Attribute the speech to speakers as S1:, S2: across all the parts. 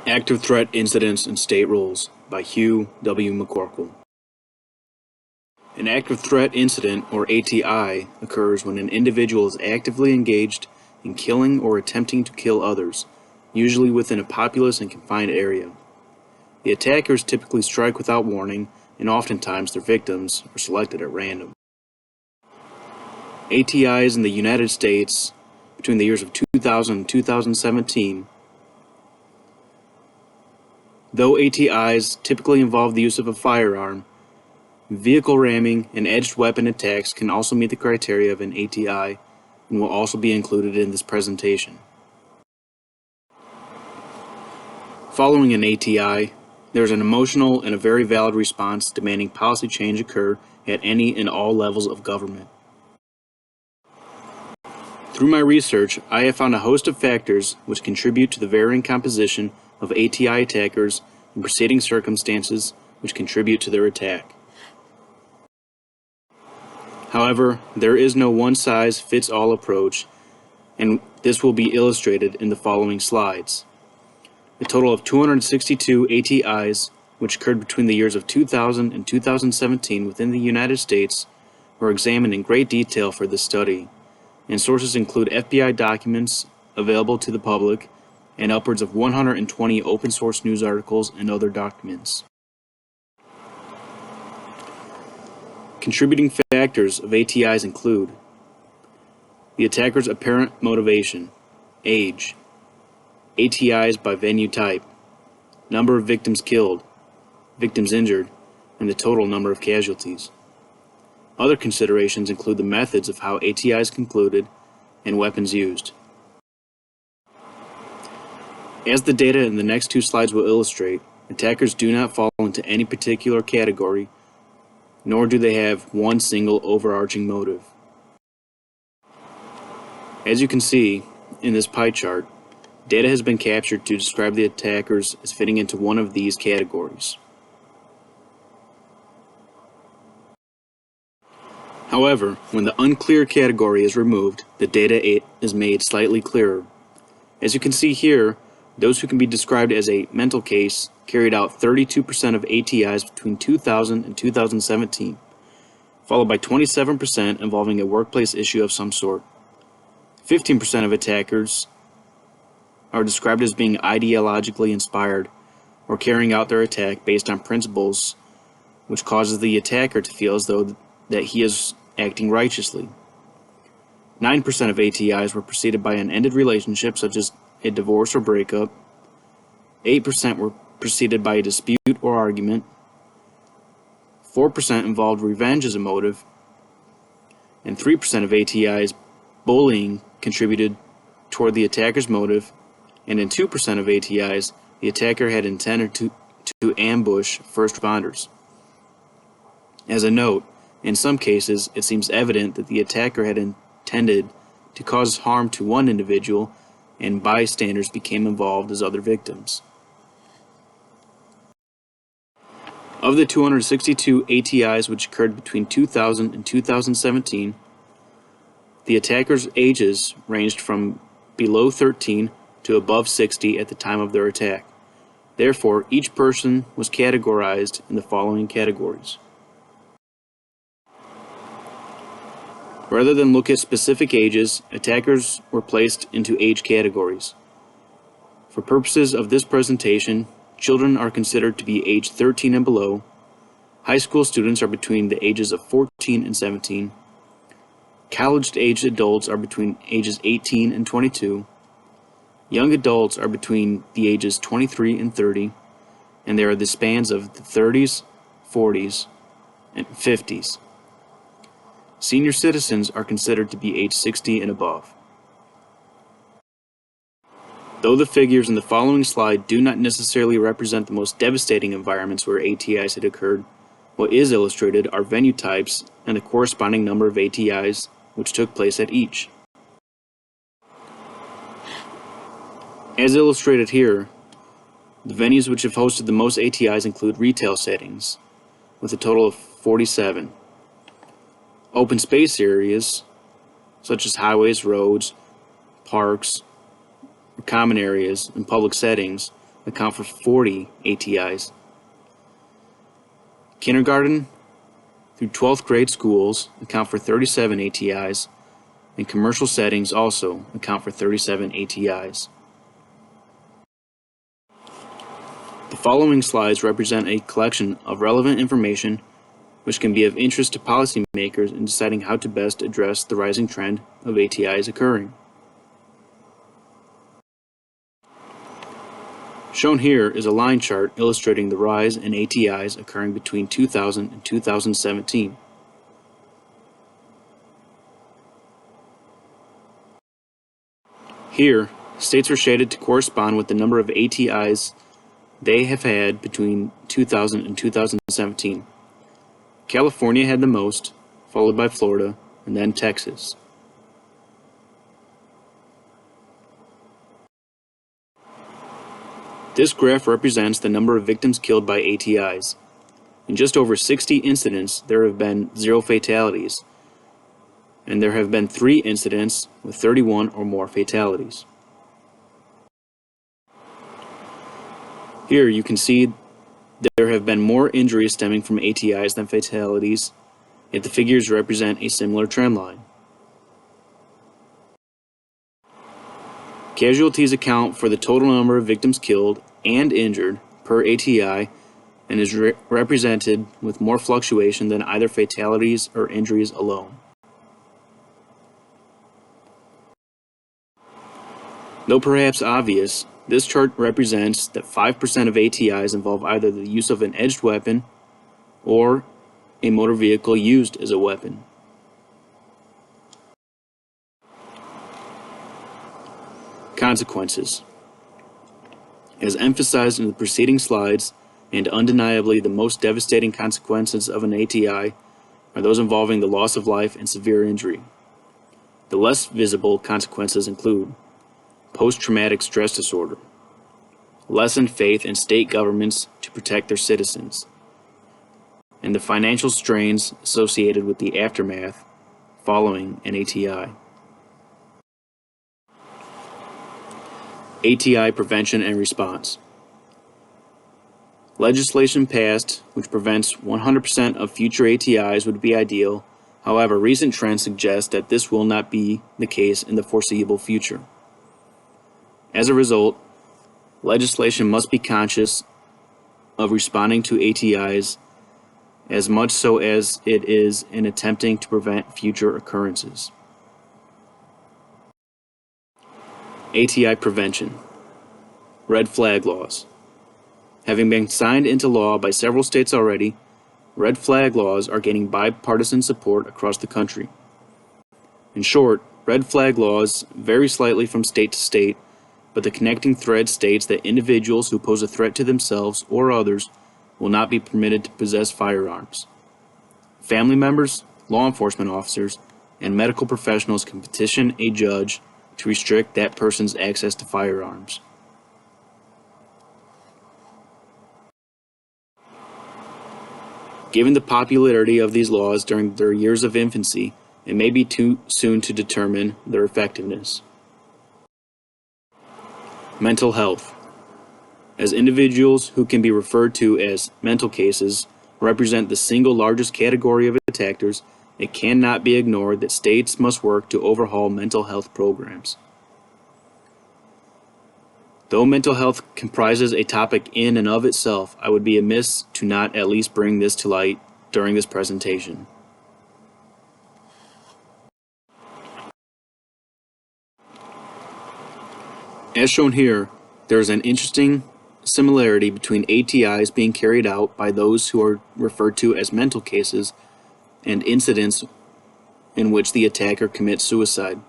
S1: Active Threat Incidents and State Roles by Hugh W. McCorkle. An active threat incident, or ATI, occurs when an individual is actively engaged in killing or attempting to kill others, usually within a populous and confined area. The attackers typically strike without warning, and oftentimes their victims are selected at random. ATIs in the United States between the years of 2000 and 2017. Though ATIs typically involve the use of a firearm, vehicle ramming and edged weapon attacks can also meet the criteria of an ATI and will also be included in this presentation. Following an ATI, there is an emotional and a very valid response demanding policy change occur at any and all levels of government. Through my research, I have found a host of factors which contribute to the varying composition of ATI attackers and preceding circumstances which contribute to their attack. However, there is no one-size-fits-all approach, and this will be illustrated in the following slides. A total of 262 ATIs, which occurred between the years of 2000 and 2017 within the United States, were examined in great detail for this study, and sources include FBI documents available to the public, and upwards of 120 open-source news articles and other documents. Contributing factors of ATIs include the attacker's apparent motivation, age, ATIs by venue type, number of victims killed, victims injured, and the total number of casualties. Other considerations include the methods of how ATIs concluded and weapons used. As the data in the next two slides will illustrate, attackers do not fall into any particular category, nor do they have one single overarching motive. As you can see in this pie chart, data has been captured to describe the attackers as fitting into one of these categories. However, when the unclear category is removed, the data is made slightly clearer. As you can see here, those who can be described as a mental case carried out 32% of ATIs between 2000 and 2017, followed by 27% involving a workplace issue of some sort. 15% of attackers are described as being ideologically inspired or carrying out their attack based on principles which causes the attacker to feel as though that he is acting righteously. 9% of ATIs were preceded by an ended relationship such as a divorce or breakup. 8% were preceded by a dispute or argument. 4% involved revenge as a motive. And 3% of ATIs, bullying, contributed toward the attacker's motive. And in 2% of ATIs, the attacker had intended to ambush first responders. As a note, in some cases, it seems evident that the attacker had intended to cause harm to one individual, and bystanders became involved as other victims. Of the 262 ATIs which occurred between 2000 and 2017, the attackers' ages ranged from below 13 to above 60 at the time of their attack. Therefore, each person was categorized in the following categories. Rather than look at specific ages, attackers were placed into age categories. For purposes of this presentation, children are considered to be age 13 and below. High school students are between the ages of 14 and 17. College-aged adults are between ages 18 and 22. Young adults are between the ages 23 and 30, and there are the spans of the 30s, 40s, and 50s. Senior citizens are considered to be age 60 and above. Though the figures in the following slide do not necessarily represent the most devastating environments where ATIs had occurred, what is illustrated are venue types and the corresponding number of ATIs which took place at each. As illustrated here, the venues which have hosted the most ATIs include retail settings, with a total of 47. Open space areas, such as highways, roads, parks, common areas, and public settings, account for 40 ATIs. Kindergarten through 12th grade schools account for 37 ATIs, and commercial settings also account for 37 ATIs. The following slides represent a collection of relevant information which can be of interest to policymakers in deciding how to best address the rising trend of ATIs occurring. Shown here is a line chart illustrating the rise in ATIs occurring between 2000 and 2017. Here, states are shaded to correspond with the number of ATIs they have had between 2000 and 2017. California had the most, followed by Florida, and then Texas. This graph represents the number of victims killed by ATIs. In just over 60 incidents, there have been 0 fatalities, and there have been 3 incidents with 31 or more fatalities. Here you can see there have been more injuries stemming from ATIs than fatalities, yet the figures represent a similar trend line. Casualties account for the total number of victims killed and injured per ATI and is represented with more fluctuation than either fatalities or injuries alone. Though perhaps obvious, this chart represents that 5% of ATIs involve either the use of an edged weapon or a motor vehicle used as a weapon. Consequences. As emphasized in the preceding slides, and undeniably the most devastating consequences of an ATI are those involving the loss of life and severe injury. The less visible consequences include post-traumatic stress disorder, lessened faith in state governments to protect their citizens, and the financial strains associated with the aftermath following an ATI. ATI prevention and response. Legislation passed which prevents 100% of future ATIs would be ideal. However, recent trends suggest that this will not be the case in the foreseeable future. As a result, legislation must be conscious of responding to ATIs as much so as it is in attempting to prevent future occurrences. ATI prevention. Red flag laws. Having been signed into law by several states already, red flag laws are gaining bipartisan support across the country. In short, red flag laws vary slightly from state to state, but the connecting thread states that individuals who pose a threat to themselves or others will not be permitted to possess firearms. Family members, law enforcement officers, and medical professionals can petition a judge to restrict that person's access to firearms. Given the popularity of these laws during their years of infancy, it may be too soon to determine their effectiveness. Mental health. As individuals who can be referred to as mental cases represent the single largest category of attackers, it cannot be ignored that states must work to overhaul mental health programs. Though mental health comprises a topic in and of itself, I would be amiss to not at least bring this to light during this presentation. As shown here, there is an interesting similarity between ATIs being carried out by those who are referred to as mental cases and incidents in which the attacker commits suicide,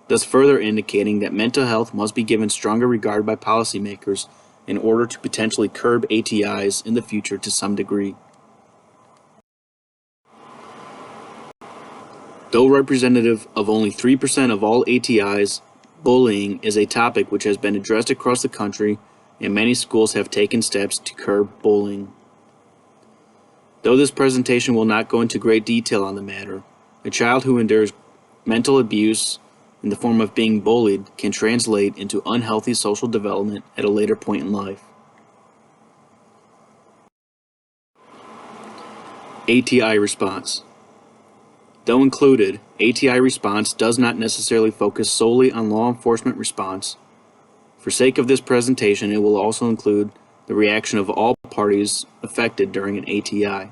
S1: thus further indicating that mental health must be given stronger regard by policymakers in order to potentially curb ATIs in the future to some degree. Though representative of only 3% of all ATIs, bullying is a topic which has been addressed across the country, and many schools have taken steps to curb bullying. Though this presentation will not go into great detail on the matter, a child who endures mental abuse in the form of being bullied can translate into unhealthy social development at a later point in life. ATI response. Though included, ATI response does not necessarily focus solely on law enforcement response. For sake of this presentation, it will also include the reaction of all parties affected during an ATI.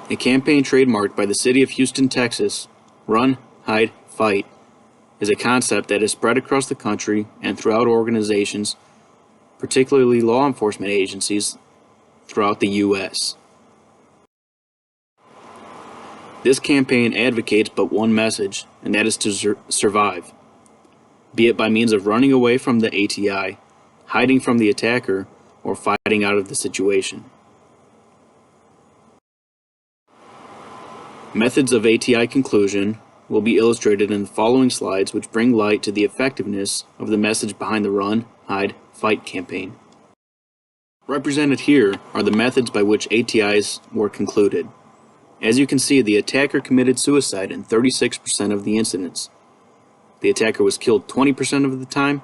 S1: A campaign trademarked by the city of Houston, Texas, Run, Hide, Fight, is a concept that is spread across the country and throughout organizations, particularly law enforcement agencies throughout the U.S. This campaign advocates but one message, and that is to survive, be it by means of running away from the ATI, hiding from the attacker, or fighting out of the situation. Methods of ATI conclusion will be illustrated in the following slides, which bring light to the effectiveness of the message behind the Run, Hide, Fight campaign. Represented here are the methods by which ATIs were concluded. As you can see, the attacker committed suicide in 36% of the incidents. The attacker was killed 20% of the time,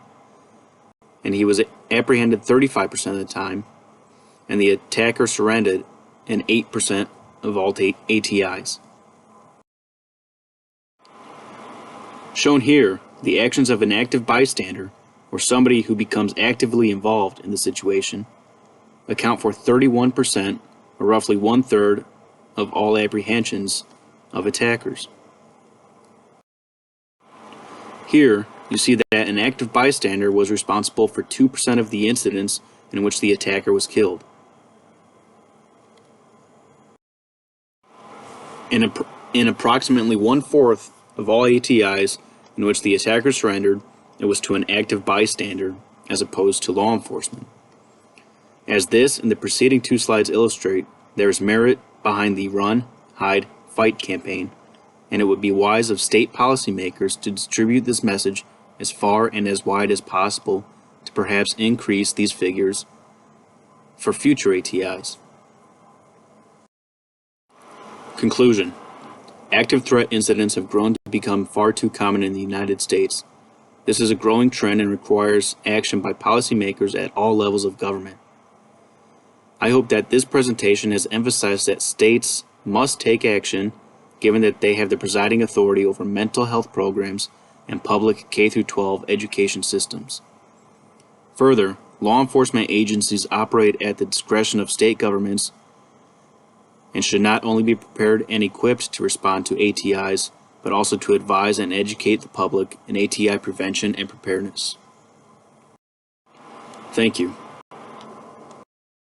S1: and he was apprehended 35% of the time, and the attacker surrendered in 8% of all ATIs. Shown here, the actions of an active bystander, or somebody who becomes actively involved in the situation, account for 31%, or roughly 1/3, of all apprehensions of attackers. Here, you see that an active bystander was responsible for 2% of the incidents in which the attacker was killed. In approximately 1/4 of all ATIs in which the attacker surrendered, it was to an active bystander as opposed to law enforcement. As this and the preceding two slides illustrate, there is merit behind the Run, Hide, Fight campaign, and it would be wise of state policymakers to distribute this message as far and as wide as possible to perhaps increase these figures for future ATIs. Conclusion. Active threat incidents have grown to become far too common in the United States. This is a growing trend and requires action by policymakers at all levels of government. I hope that this presentation has emphasized that states must take action given that they have the presiding authority over mental health programs and public K-12 education systems. Further, law enforcement agencies operate at the discretion of state governments and should not only be prepared and equipped to respond to ATIs, but also to advise and educate the public in ATI prevention and preparedness. Thank you.